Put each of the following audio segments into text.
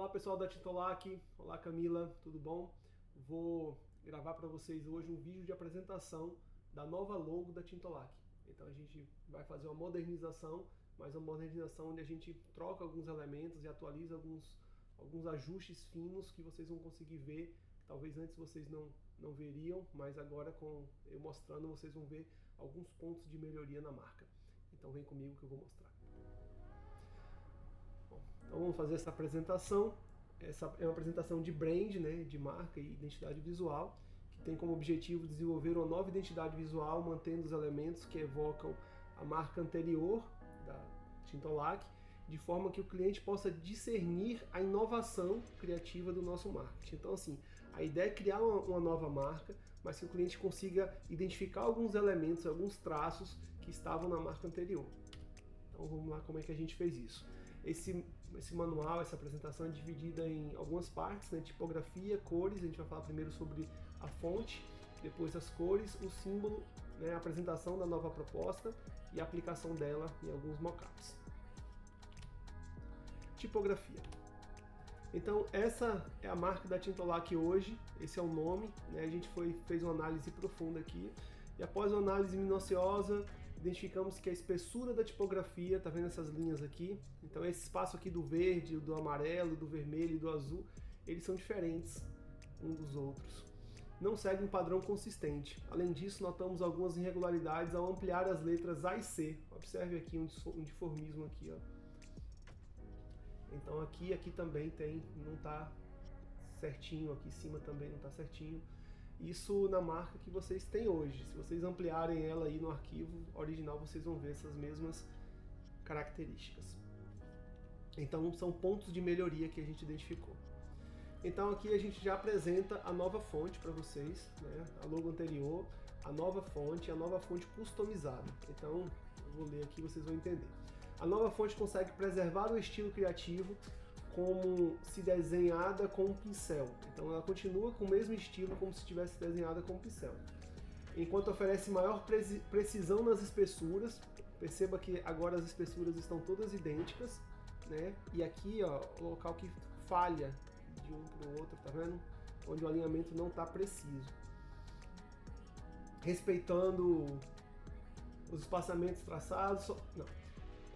Olá pessoal da Tintolac, olá Camila, tudo bom? Vou gravar para vocês hoje um vídeo de apresentação da nova logo da Tintolac. Então a gente vai fazer uma modernização, mas uma modernização onde a gente troca alguns elementos e atualiza alguns ajustes finos que vocês vão conseguir ver, que talvez antes vocês não veriam, mas agora com eu mostrando vocês vão ver alguns pontos de melhoria na marca. Então vem comigo que eu vou mostrar. Bom, então vamos fazer essa apresentação. Essa é uma apresentação de brand, né, de marca e identidade visual, que tem como objetivo desenvolver uma nova identidade visual, mantendo os elementos que evocam a marca anterior da Tintolac, de forma que o cliente possa discernir a inovação criativa do nosso marketing. Então, assim, a ideia é criar uma nova marca, mas que o cliente consiga identificar alguns elementos, alguns traços que estavam na marca anterior. Então, vamos lá como é que a gente fez isso. Esse manual, essa apresentação é dividida em algumas partes, né? Tipografia, cores, a gente vai falar primeiro sobre a fonte, depois as cores, o símbolo, né? A apresentação da nova proposta e a aplicação dela em alguns mockups. Tipografia. Então essa é a marca da Tintolac hoje, esse é o nome, né? A gente fez uma análise profunda aqui e após uma análise minuciosa identificamos que a espessura da tipografia, tá vendo essas linhas aqui? Então esse espaço aqui do verde, do amarelo, do vermelho e do azul, eles são diferentes uns dos outros. Não segue um padrão consistente. Além disso, notamos algumas irregularidades ao ampliar as letras A e C. Observe aqui um diformismo aqui, ó. Então aqui também não tá certinho, aqui em cima também não tá certinho. Isso na marca que vocês têm hoje. Se vocês ampliarem ela aí no arquivo original, vocês vão ver essas mesmas características. Então são pontos de melhoria que a gente identificou. Então aqui a gente já apresenta a nova fonte para vocês, né? A logo anterior, a nova fonte customizada. Então eu vou ler aqui e vocês vão entender. A nova fonte consegue preservar o estilo criativo como se desenhada com um pincel. Então ela continua com o mesmo estilo como se tivesse desenhada com um pincel. Enquanto oferece maior precisão nas espessuras, perceba que agora as espessuras estão todas idênticas, né? E aqui, ó, o local que falha de um para o outro, tá vendo? Onde o alinhamento não está preciso. Respeitando os espaçamentos traçados,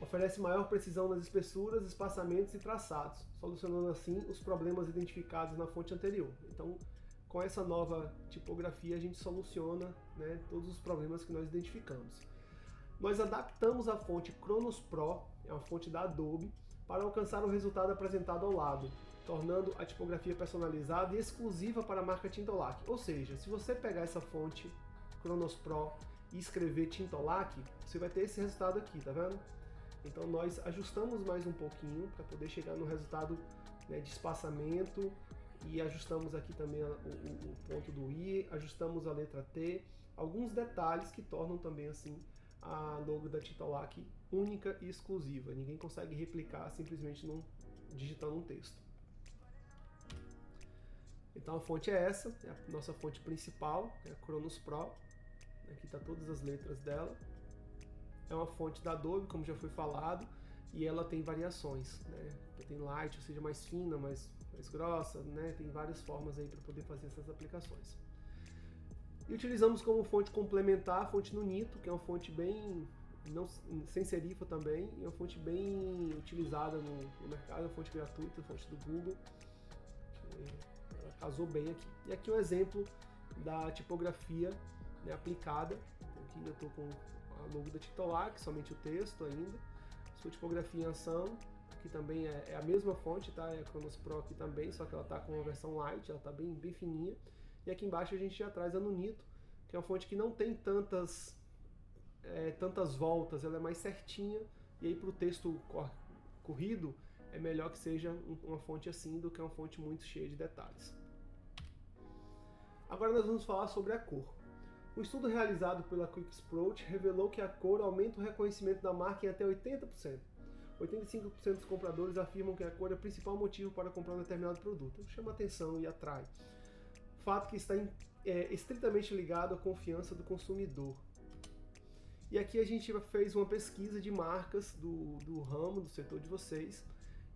oferece maior precisão nas espessuras, espaçamentos e traçados, solucionando assim os problemas identificados na fonte anterior. Então, com essa nova tipografia, a gente soluciona, né, todos os problemas que nós identificamos. Nós adaptamos a fonte Chronos Pro, é uma fonte da Adobe, para alcançar o resultado apresentado ao lado, tornando a tipografia personalizada e exclusiva para a marca Tintolac. Ou seja, se você pegar essa fonte Chronos Pro e escrever Tintolac, você vai ter esse resultado aqui, tá vendo? Então nós ajustamos mais um pouquinho para poder chegar no resultado, né, de espaçamento e ajustamos aqui também o ponto do I, ajustamos a letra T, alguns detalhes que tornam também assim a logo da Tintolac única e exclusiva. Ninguém consegue replicar simplesmente digitando um texto. Então a fonte é essa, é a nossa fonte principal, é a Chronos Pro. Aqui está todas as letras dela. É uma fonte da Adobe, como já foi falado, e ela tem variações, né? Tem light, ou seja, mais fina, mais grossa, né? Tem várias formas aí para poder fazer essas aplicações. E utilizamos como fonte complementar a fonte Nunito, que é uma fonte bem, sem serifa também, e é uma fonte bem utilizada no mercado, uma fonte gratuita, a fonte do Google. Ela casou bem aqui. E aqui um exemplo da tipografia, né, aplicada. Aqui eu estou com a logo da Tintolac, somente o texto ainda. Sua tipografia em ação, aqui também é a mesma fonte, tá? É a Chronos Pro aqui também, só que ela está com uma versão light, ela está bem fininha. E aqui embaixo a gente já traz a Nunito, que é uma fonte que não tem tantas voltas, ela é mais certinha, e aí para o texto corrido é melhor que seja uma fonte assim do que uma fonte muito cheia de detalhes. Agora nós vamos falar sobre a cor. Um estudo realizado pela Quick Approach revelou que a cor aumenta o reconhecimento da marca em até 80%. 85% dos compradores afirmam que a cor é o principal motivo para comprar um determinado produto. Chama atenção e atrai. Fato que está estritamente ligado à confiança do consumidor. E aqui a gente fez uma pesquisa de marcas do ramo, do setor de vocês,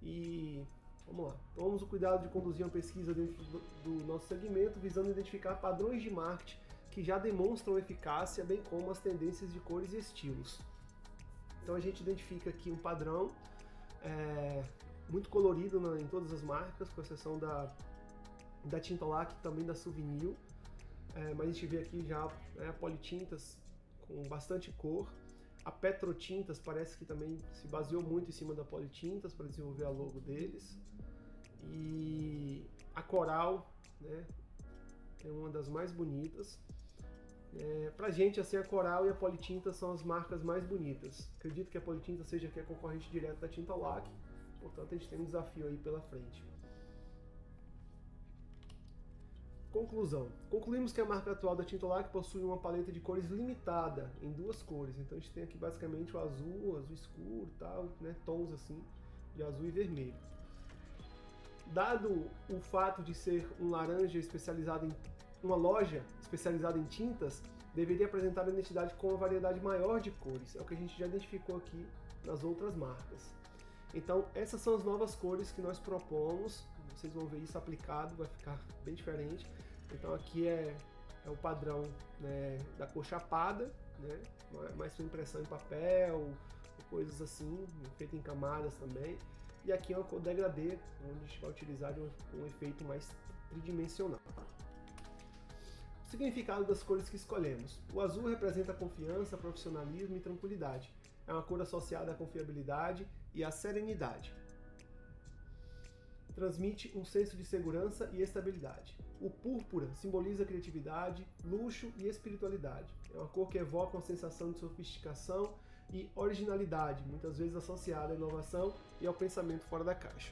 e Vamos lá. Tomamos o cuidado de conduzir uma pesquisa dentro do nosso segmento, visando identificar padrões de marketing que já demonstram eficácia, bem como as tendências de cores e estilos. Então a gente identifica aqui um padrão muito colorido em todas as marcas, com exceção da Tintolac e também da Souvenir. Mas a gente vê aqui já a Politintas com bastante cor. A Petrotintas parece que também se baseou muito em cima da Politintas para desenvolver a logo deles. E a Coral, né, é uma das mais bonitas. Pra gente, assim, a Coral e a Politintas são as marcas mais bonitas. Acredito que a Politintas seja aqui a concorrente direta da Tintolac, portanto a gente tem um desafio aí pela frente. Conclusão. Concluímos que a marca atual da Tintolac possui uma paleta de cores limitada em 2 cores. Então a gente tem aqui basicamente o azul escuro, tal, né, tons assim de azul e vermelho. Dado o fato de ser um laranja especializado em uma loja especializada em tintas, deveria apresentar uma identidade com uma variedade maior de cores. É o que a gente já identificou aqui nas outras marcas. Então essas são as novas cores que nós propomos. Vocês vão ver isso aplicado, vai ficar bem diferente. Então aqui é o padrão, né, da cor chapada, né, mais para impressão em papel, coisas assim, feita em camadas também. E aqui é uma cor degradê, onde a gente vai utilizar um efeito mais tridimensional. O significado das cores que escolhemos. O azul representa confiança, profissionalismo e tranquilidade. É uma cor associada à confiabilidade e à serenidade. Transmite um senso de segurança e estabilidade. O púrpura simboliza criatividade, luxo e espiritualidade. É uma cor que evoca uma sensação de sofisticação e originalidade, muitas vezes associada à inovação e ao pensamento fora da caixa.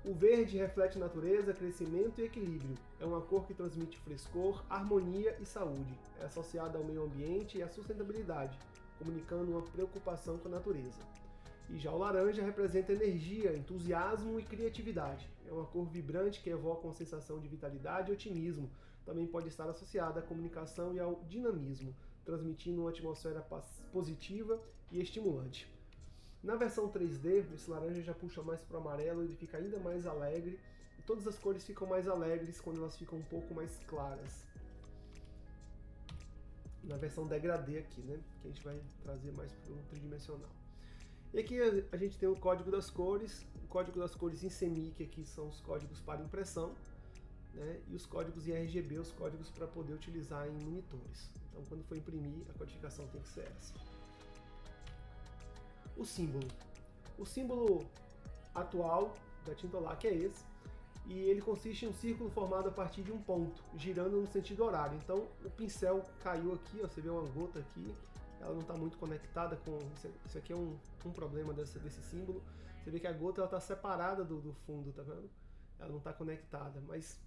O verde reflete natureza, crescimento e equilíbrio. É uma cor que transmite frescor, harmonia e saúde. É associada ao meio ambiente e à sustentabilidade, comunicando uma preocupação com a natureza. E já o laranja representa energia, entusiasmo e criatividade. É uma cor vibrante que evoca uma sensação de vitalidade e otimismo. Também pode estar associada à comunicação e ao dinamismo, transmitindo uma atmosfera positiva e estimulante. Na versão 3D, esse laranja já puxa mais para o amarelo, ele fica ainda mais alegre. E todas as cores ficam mais alegres quando elas ficam um pouco mais claras. Na versão degradê aqui, né? Que a gente vai trazer mais para o tridimensional. E aqui a gente tem o código das cores. O código das cores em CMYK aqui são os códigos para impressão, né? E os códigos em RGB, os códigos para poder utilizar em monitores. Então quando for imprimir, a codificação tem que ser essa. O símbolo. O símbolo atual da Tintolac é esse. E ele consiste em um círculo formado a partir de um ponto, girando no sentido horário. Então o pincel caiu aqui, ó, você vê uma gota aqui. Ela não está muito conectada com... Isso aqui é um problema desse símbolo. Você vê que a gota está separada do fundo, tá vendo? Ela não está conectada, mas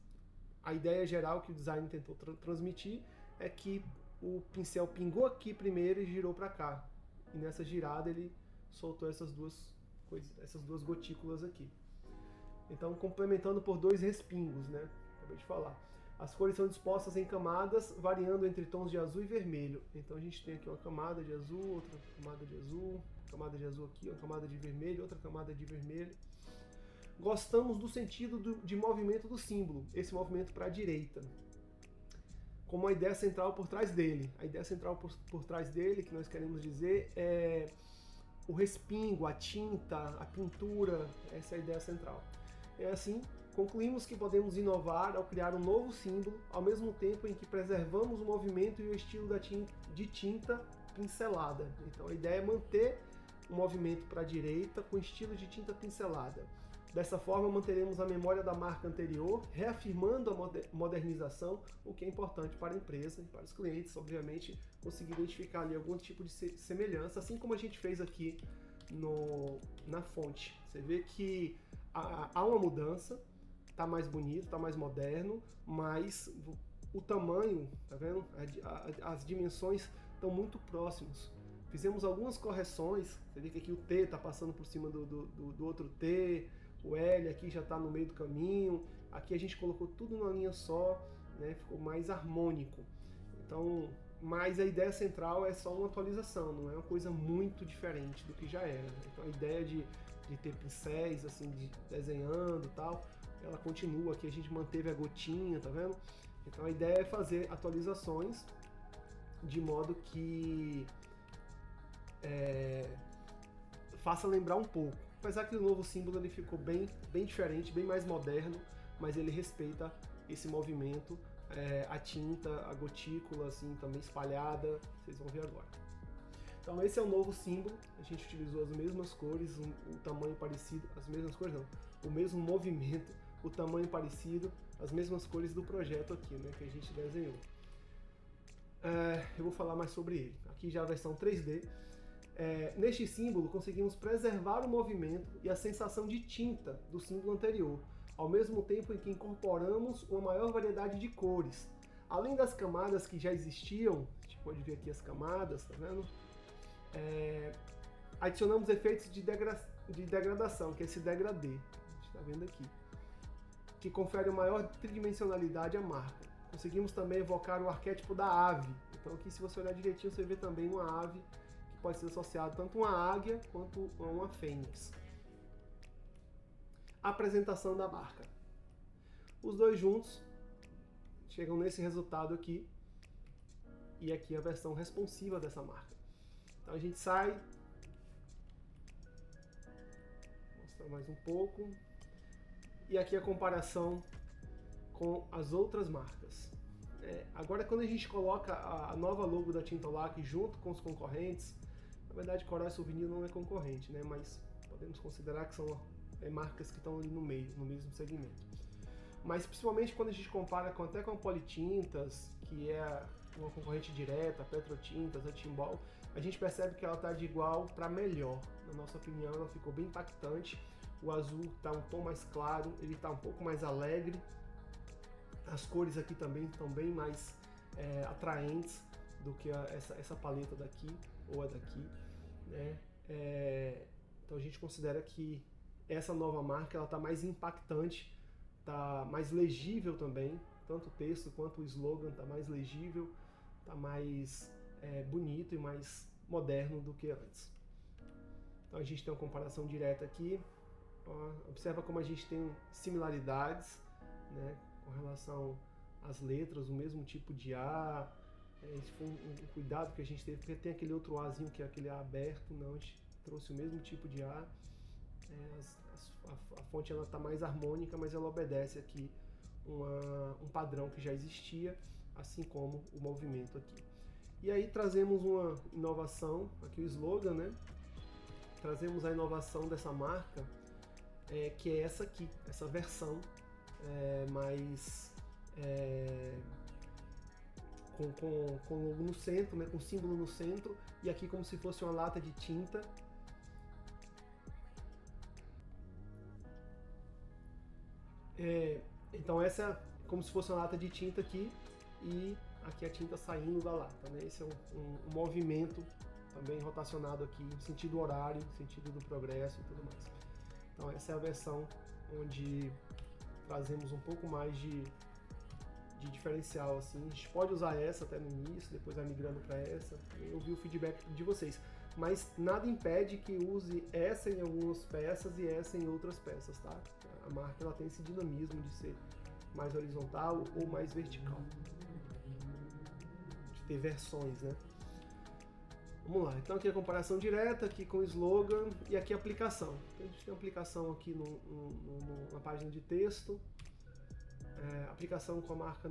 a ideia geral que o design tentou transmitir é que o pincel pingou aqui primeiro e girou para cá. E nessa girada ele soltou essas duas gotículas aqui. Então, complementando por 2 respingos, né? Acabei de falar. As cores são dispostas em camadas, variando entre tons de azul e vermelho. Então a gente tem aqui uma camada de azul, outra camada de azul, camada de azul aqui, uma camada de vermelho, outra camada de vermelho. Gostamos do sentido de movimento do símbolo, esse movimento para a direita, como a ideia central por trás dele. A ideia central por trás dele, que nós queremos dizer, é o respingo, a tinta, a pintura, essa é a ideia central. É assim, concluímos que podemos inovar ao criar um novo símbolo, ao mesmo tempo em que preservamos o movimento e o estilo de tinta pincelada. Então a ideia é manter o movimento para a direita com estilo de tinta pincelada. Dessa forma manteremos a memória da marca anterior, reafirmando a modernização, o que é importante para a empresa e para os clientes, obviamente, conseguir identificar ali algum tipo de semelhança, assim como a gente fez aqui na fonte. Você vê que há uma mudança, tá mais bonito, tá mais moderno, mas o tamanho, tá vendo? As dimensões estão muito próximas. Fizemos algumas correções, você vê que aqui o T está passando por cima do outro T, o L aqui já está no meio do caminho, aqui a gente colocou tudo numa linha só, né? Ficou mais harmônico. Então, mas a ideia central é só uma atualização, não é uma coisa muito diferente do que já era. Então a ideia de de ter pincéis, assim, desenhando e tal. Ela continua aqui, a gente manteve a gotinha, tá vendo? Então a ideia é fazer atualizações de modo que faça lembrar um pouco. Apesar que o novo símbolo ele ficou bem diferente, bem mais moderno, mas ele respeita esse movimento, a tinta, a gotícula assim também espalhada, vocês vão ver agora. Então esse é o novo símbolo, a gente utilizou as mesmas cores, o tamanho parecido, as mesmas cores não, o mesmo movimento, o tamanho parecido, as mesmas cores do projeto aqui, né, que a gente desenhou. Eu vou falar mais sobre ele. Aqui já a versão 3D. Neste símbolo conseguimos preservar o movimento e a sensação de tinta do símbolo anterior, ao mesmo tempo em que incorporamos uma maior variedade de cores. Além das camadas que já existiam, a gente pode ver aqui as camadas, tá vendo? Adicionamos efeitos de degradação, que é esse degradê, a gente está vendo aqui, que confere uma maior tridimensionalidade à marca. Conseguimos também evocar o arquétipo da ave. Então aqui, se você olhar direitinho, você vê também uma ave que pode ser associada tanto a uma águia quanto a uma fênix. Apresentação da marca. Os dois juntos chegam nesse resultado aqui, e aqui a versão responsiva dessa marca. Então a gente sai, vou mostrar mais um pouco, e aqui a comparação com as outras marcas. Agora, quando a gente coloca a nova logo da Tintalac junto com os concorrentes, na verdade Coral Souvenir não é concorrente, né? Mas podemos considerar que são marcas que estão ali no meio, no mesmo segmento. Mas principalmente quando a gente compara até com a Politintas, que é uma concorrente direta, a Petrotintas, a Timbal, a gente percebe que ela está de igual para melhor. Na nossa opinião, ela ficou bem impactante. O azul está um tom mais claro, ele está um pouco mais alegre. As cores aqui também estão bem mais atraentes do que essa paleta daqui ou a daqui, né? Então a gente considera que essa nova marca ela está mais impactante, está mais legível também, tanto o texto quanto o slogan está mais legível, está mais bonito e mais moderno do que antes. Então a gente tem uma comparação direta aqui. Ó, observa como a gente tem similaridades, né, com relação às letras, o mesmo tipo de A. Esse foi um cuidado que a gente teve, porque tem aquele outro Azinho que é aquele A aberto, não, a gente trouxe o mesmo tipo de A. A fonte ela está mais harmônica, mas ela obedece aqui um padrão que já existia, assim como o movimento aqui. E aí trazemos uma inovação, aqui o slogan, né? Trazemos a inovação dessa marca, que é essa aqui, essa versão mais com o logo no centro, né? Com o símbolo no centro, e aqui como se fosse uma lata de tinta. Então essa é como se fosse uma lata de tinta aqui, e aqui a tinta saindo da lata, né? Esse é um movimento também rotacionado aqui, em sentido horário, em sentido do progresso e tudo mais. Então essa é a versão onde trazemos um pouco mais de diferencial, assim. A gente pode usar essa até no início, depois vai migrando para essa. Eu vi o feedback de vocês, mas nada impede que use essa em algumas peças e essa em outras peças, tá? A marca ela tem esse dinamismo de ser mais horizontal ou mais vertical, de ter versões, né? Vamos lá, então aqui a comparação direta, aqui com o slogan e aqui a aplicação. Então, a gente tem a aplicação aqui na página de texto, aplicação com a marca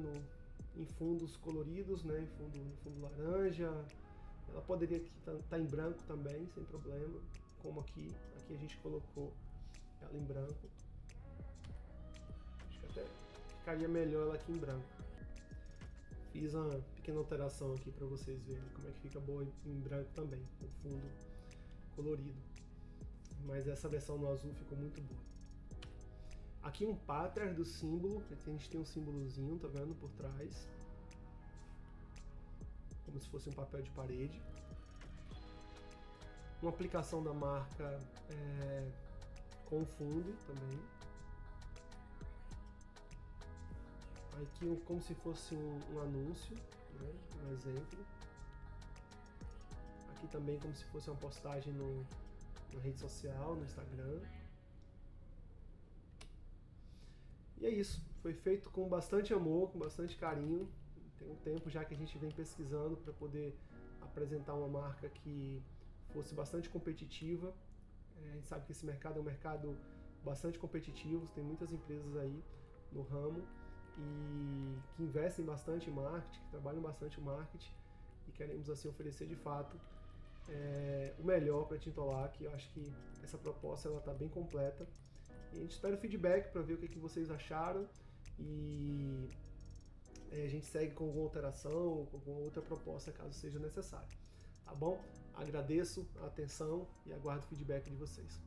em fundos coloridos, né, em fundo laranja. Ela poderia estar em branco também, sem problema, como aqui a gente colocou ela em branco. Acho que até ficaria melhor ela aqui em branco. Fiz uma pequena alteração aqui para vocês verem como é que fica boa em branco também, com fundo colorido. Mas essa versão no azul ficou muito boa. Aqui um pattern do símbolo, aqui a gente tem um símbolozinho, tá vendo, por trás. Como se fosse um papel de parede. Uma aplicação da marca com fundo também. Aqui como se fosse um anúncio, né? Um exemplo. Aqui também como se fosse uma postagem na rede social, no Instagram. E é isso, foi feito com bastante amor, com bastante carinho. Tem um tempo já que a gente vem pesquisando para poder apresentar uma marca que fosse bastante competitiva. A gente sabe que esse mercado é um mercado bastante competitivo, tem muitas empresas aí no ramo e que investem bastante em marketing, que trabalham bastante o marketing, e queremos assim oferecer de fato o melhor para a Tintolac. Eu acho que essa proposta está bem completa e a gente espera o feedback para ver o que vocês acharam, e a gente segue com alguma alteração, com alguma outra proposta caso seja necessário. Tá bom? Agradeço a atenção e aguardo o feedback de vocês.